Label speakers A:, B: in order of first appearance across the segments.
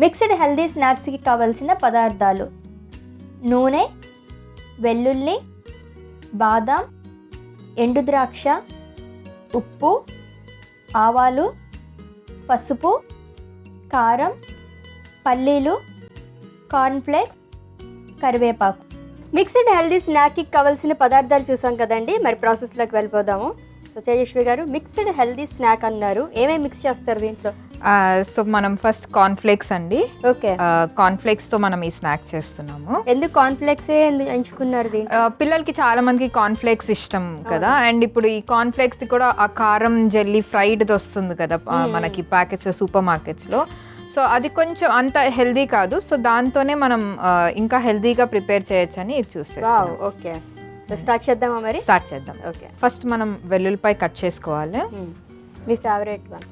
A: Mixed healthy స్నాక్స్కి కావలసిన పదార్థాలు: నూనె, వెల్లుల్లి, బాదాం, ఎండు ద్రాక్ష, ఉప్పు, ఆవాలు, పసుపు, కారం, పల్లీలు, కార్న్ఫ్లేక్స్, కరివేపాకు. మిక్స్డ్ హెల్దీ స్నాక్కి కావాల్సిన పదార్థాలు చూసాం కదండి. మరి ప్రాసెస్లోకి వెళ్ళిపోదాము. సో తేజస్వి గారు, మిక్స్డ్ హెల్దీ స్నాక్ అన్నారు, ఏమేమి మిక్స్ చేస్తారు దీంట్లో?
B: సో మనం ఫస్ట్ కార్న్ఫ్లేక్స్ అండి.
A: ఓకే,
B: కార్న్ఫ్లేక్స్తో మనం ఈ స్నాక్ చేస్తున్నాము.
A: ఎందుకు కార్న్ఫ్లేక్సే ఎంచుకున్నారు దీంట్లో?
B: పిల్లలకి చాలా మందికి కార్న్ఫ్లేక్స్ ఇష్టం కదా. అండ్ ఇప్పుడు ఈ కార్న్ఫ్లేక్స్ కూడా ఆ కారం జెల్లీ ఫ్రైడ్ వస్తుంది కదా మనకి ప్యాకెట్స్ సూపర్ మార్కెట్స్లో. సో అది కొంచెం అంత హెల్దీ కాదు. సో దాంతోనే మనం ఇంకా హెల్దీగా ప్రిపేర్ చేయొచ్చు అని ఇది చూస్తాం.
A: ఓకే, స్టార్ట్ చేద్దామా? మరి
B: స్టార్ట్ చేద్దాం.
A: ఓకే,
B: ఫస్ట్ మనం వెల్లుల్లిపాయ కట్ చేసుకోవాలి.
A: మీ ఫేవరెట్ వన్.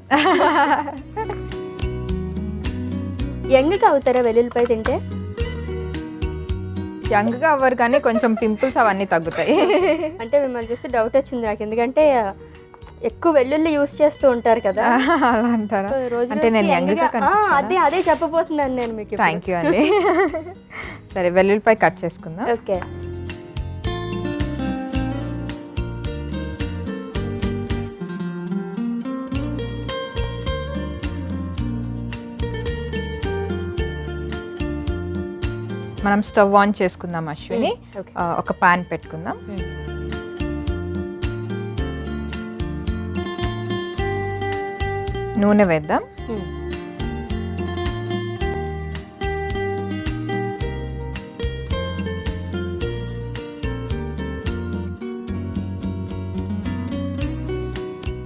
A: యంగ్గా అవుతారా వెల్లుల్లిపాయ తింటే?
B: యంగ్గా అవ్వరు కానీ కొంచెం పింపుల్స్ అవన్నీ తగ్గుతాయి.
A: అంటే మిమ్మల్ని చూస్తే డౌట్ వచ్చింది నాకు, ఎందుకంటే ఎక్కువ వెల్లుల్లి యూస్ చేస్తూ ఉంటారు కదా.
B: అలా అంటారా? అంటే నేను యంగ్గా
A: అదే చెప్పబోతున్నాను నేను మీకు.
B: థ్యాంక్ యూ అండి. సరే, వెల్లుల్లిపాయ కట్ చేసుకుందాం.
A: ఓకే,
B: మనం స్టవ్ ఆన్ చేసుకుందాం అశ్విని. ఒక పాన్ పెట్టుకుందాం. నూనె వేద్దాం.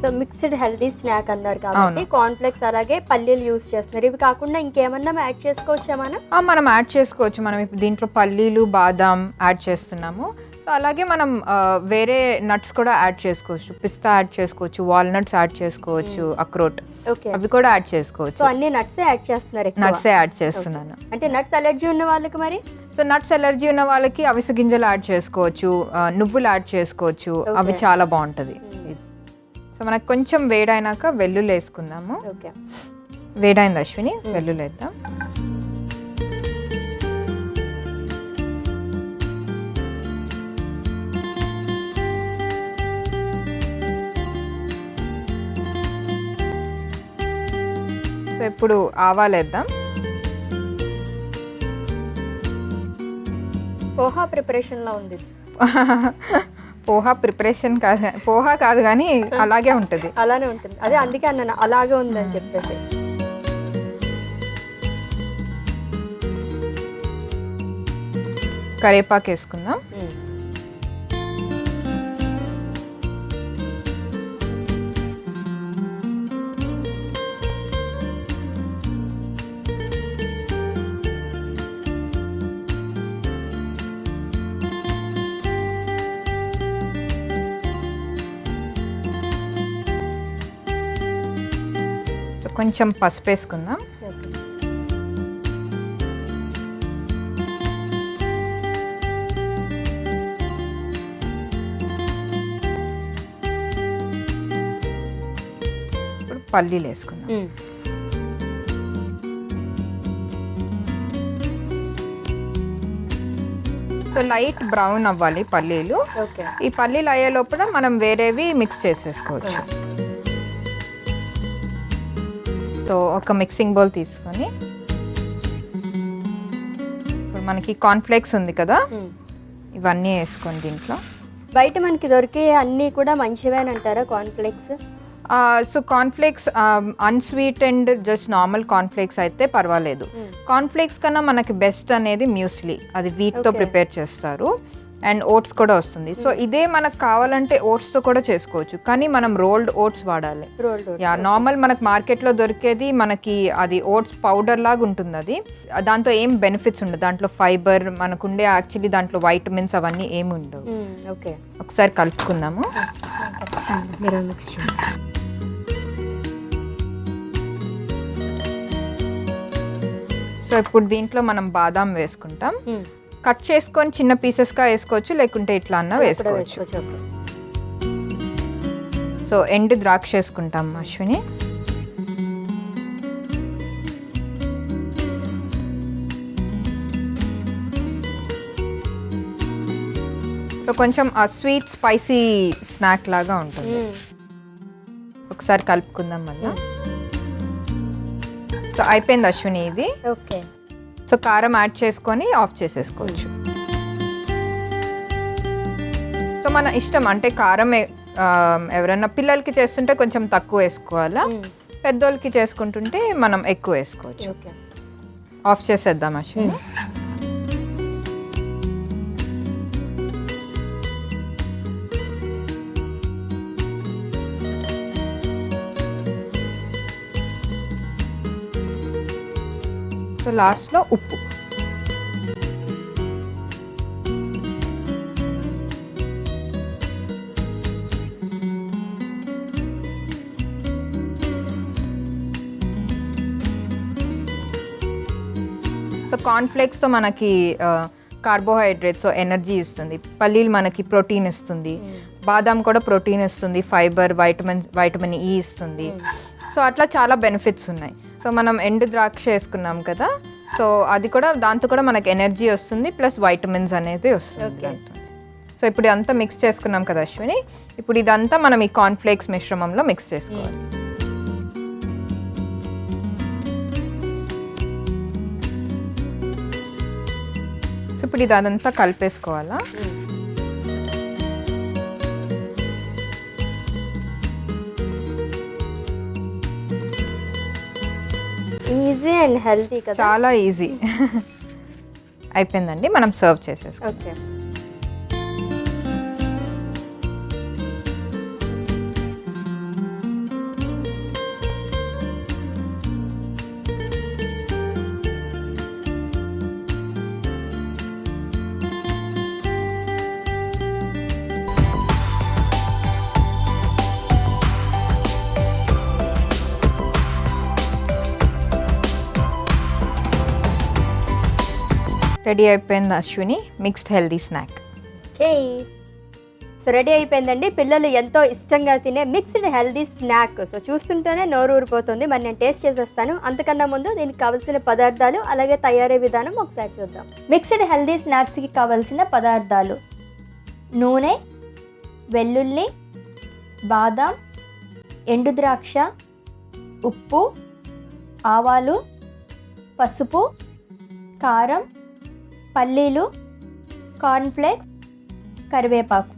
A: సో మిక్స్డ్ హెల్దీ స్నాక్ అన్నారు కాబట్టి కార్న్ఫ్లేక్స్ అలాగే పల్లీలు యూస్ చేస్తున్నారు. ఇవి కాకుండా ఇంకేమన్నా యాడ్ చేసుకోవచ్చా
B: మనం యాడ్ చేసుకోవచ్చు. మనం ఇప్పుడు దీంట్లో పల్లీలు, బాదాం యాడ్ చేస్తున్నాము. సో అలాగే మనం వేరే నట్స్ కూడా యాడ్ చేసుకోవచ్చు. పిస్తా యాడ్ చేసుకోవచ్చు, వాల్నట్స్ యాడ్ చేసుకోవచ్చు, అక్రోట్ అవి కూడా యాడ్ చేసుకోవచ్చు.
A: సో అన్ని నట్స్ యాడ్ చేస్తున్నారు?
B: నట్సే యాడ్ చేస్తున్నాను.
A: అంటే నట్స్ అలర్జీ ఉన్న వాళ్ళకి మరి?
B: సో నట్స్ ఎలర్జీ ఉన్న వాళ్ళకి అవిసె గింజలు యాడ్ చేసుకోవచ్చు, నువ్వులు యాడ్ చేసుకోవచ్చు. అవి చాలా బాగుంటుంది. సో మనకు కొంచెం వేడైనాక వెల్లుల్లి వేసుకుందాము.
A: ఓకే,
B: వేడైంది అశ్విని, వెల్లుల్లి వేద్దాం. సో ఇప్పుడు ఆవాలు వేద్దాం.
A: పోహా ప్రిపరేషన్లో ఉంది.
B: పోహా ప్రిపరేషన్ కాదు, పోహా కాదు కానీ అలాగే ఉంటుంది.
A: అలానే ఉంటుంది. అదే అందుకే అన్నాను అలాగే ఉందని చెప్పేసి.
B: కరివేపాకు వేసుకుందాం. కొంచెం పసుపు వేసుకుందాం. ఇప్పుడు పల్లీలు వేసుకుందాం. సో లైట్ బ్రౌన్ అవ్వాలి పల్లీలు. ఈ పల్లీలు అయ్యే లోపల మనం వేరేవి మిక్స్ చేసేసుకోవచ్చు. సో ఒక మిక్సింగ్ బౌల్ తీసుకొని ఇప్పుడు మనకి కార్న్ఫ్లేక్స్ ఉంది కదా, ఇవన్నీ వేసుకొని దీంట్లో.
A: బయట మనకి దొరికే అన్నీ కూడా మంచివేనంటారా cornflakes?
B: So cornflakes unsweetened just normal cornflakes అయితే పర్వాలేదు. కార్న్ఫ్లేక్స్ కన్నా మనకి బెస్ట్ అనేది మ్యూస్లీ, అది వీట్తో ప్రిపేర్ చేస్తారు. అండ్ ఓట్స్ కూడా వస్తుంది. సో ఇదే మనకు కావాలంటే ఓట్స్తో కూడా చేసుకోవచ్చు, కానీ మనం రోల్డ్ ఓట్స్ వాడాలి. నార్మల్ మనకు మార్కెట్లో దొరికేది మనకి అది ఓట్స్ పౌడర్ లాగా ఉంటుంది. అది దాంతో ఏం బెనిఫిట్స్ ఉండదు. దాంట్లో ఫైబర్ మనకుండే యాక్చువల్లీ దాంట్లో వైటమిన్స్ అవన్నీ ఏమి ఉండవు.
A: ఓకే,
B: ఒకసారి కలుపుకుందాము. సో ఇప్పుడు దీంట్లో మనం బాదాం వేసుకుంటాం. కట్ చేసుకొని చిన్న పీసెస్గా వేసుకోవచ్చు, లేకుంటే ఇట్లా అన్నా వేసుకోవచ్చు. సో ఎండు ద్రాక్ష వేసుకుంటాం అశ్విని. కొంచెం ఆ స్వీట్ స్పైసీ స్నాక్ లాగా ఉంటుంది. ఒకసారి కలుపుకుందాం మళ్ళీ. సో అయిపోయింది అశ్విని ఇది.
A: ఓకే.
B: సో కారం యాడ్ చేసుకొని ఆఫ్ చేసేసుకోవచ్చు. సో మన ఇష్టం, అంటే కారం ఎవరైనా పిల్లలకి చేస్తుంటే కొంచెం తక్కువ వేసుకోవాలా, పెద్దోళ్ళకి చేసుకుంటుంటే మనం ఎక్కువ వేసుకోవచ్చు. ఆఫ్ చేసేద్దాం అశ్విని. సో లాస్ట్లో ఉప్పు. సో కార్న్ఫ్లేక్స్తో మనకి కార్బోహైడ్రేట్స్, ఎనర్జీ ఇస్తుంది. పల్లీలు మనకి ప్రోటీన్ ఇస్తుంది. బాదాం కూడా ప్రోటీన్ ఇస్తుంది, ఫైబర్, వైటమిన్ ఈ ఇస్తుంది. సో అట్లా చాలా బెనిఫిట్స్ ఉన్నాయి. సో మనం ఎండు ద్రాక్ష వేసుకున్నాం కదా, సో అది కూడా, దాంతో కూడా మనకి ఎనర్జీ వస్తుంది, ప్లస్ వైటమిన్స్ అనేది వస్తుంది. సో ఇప్పుడు ఇదంతా మిక్స్ చేసుకున్నాం కదా అశ్విని, ఇప్పుడు ఇదంతా మనం ఈ కార్న్ఫ్లేక్స్ మిశ్రమంలో మిక్స్ చేసుకోవాలి. సో ఇప్పుడు ఇది అదంతా కలిపేసుకోవాలా.
A: ఈజీ అండ్ హెల్తీ కదా,
B: చాలా ఈజీ. అయిపోయిందండి, మనం సర్వ్ చేసేసుకో.
A: ఓకే.
B: రెడీ అయిపోయింది Ashwini mixed healthy snack.
A: Okay, so ready అయిపోయిందండి. పిల్లలు ఎంతో ఇష్టంగా తినే మిక్స్డ్ హెల్దీ స్నాక్. సో చూస్తుంటేనే నోరు ఊరిపోతుంది. మరి నేను టేస్ట్ చేసేస్తాను. అంతకన్నా ముందు దీనికి కావాల్సిన పదార్థాలు అలాగే తయారీ విధానం ఒకసారి చూద్దాం. మిక్స్డ్ హెల్దీ స్నాక్స్కి కావాల్సిన పదార్థాలు: నూనె, వెల్లుల్లి, బాదాం, ఎండు ద్రాక్ష, ఉప్పు, ఆవాలు, పసుపు, కారం, పల్లీలు, కార్న్ఫ్లేక్స్, కరివేపాకు.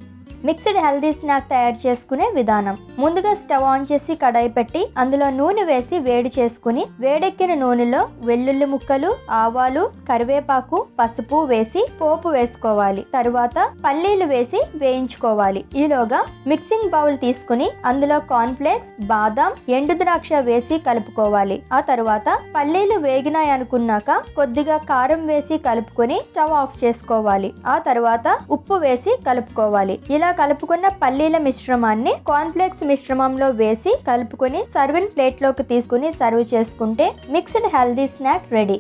A: మిక్స్డ్ హెల్దీ స్నాక్ తయారు చేసుకునే విధానం: ముందుగా స్టవ్ ఆన్ చేసి కడాయి పెట్టి అందులో నూనె వేసి వేడి చేసుకుని, వేడెక్కిన నూనెలో వెల్లుల్లి ముక్కలు, ఆవాలు, కరివేపాకు, పసుపు వేసి పోపు వేసుకోవాలి. తరువాత పల్లీలు వేసి వేయించుకోవాలి. ఈలోగా మిక్సింగ్ బౌల్ తీసుకుని అందులో కార్న్ఫ్లేక్స్, బాదాం, ఎండు ద్రాక్ష వేసి కలుపుకోవాలి. ఆ తరువాత పల్లీలు వేగినాయి అనుకున్నాక కొద్దిగా కారం వేసి కలుపుకొని స్టవ్ ఆఫ్ చేసుకోవాలి. ఆ తరువాత ఉప్పు వేసి కలుపుకోవాలి. ఇలా కలుపుకున్న పల్లీల మిశ్రమాన్ని కార్న్ఫ్లేక్స్ మిశ్రమంలో వేసి కలుపుకొని సర్వింగ్ ప్లేట్లోకి తీసుకుని సర్వ్ చేసుకుంటే మిక్స్డ్ హెల్దీ స్నాక్ రెడీ.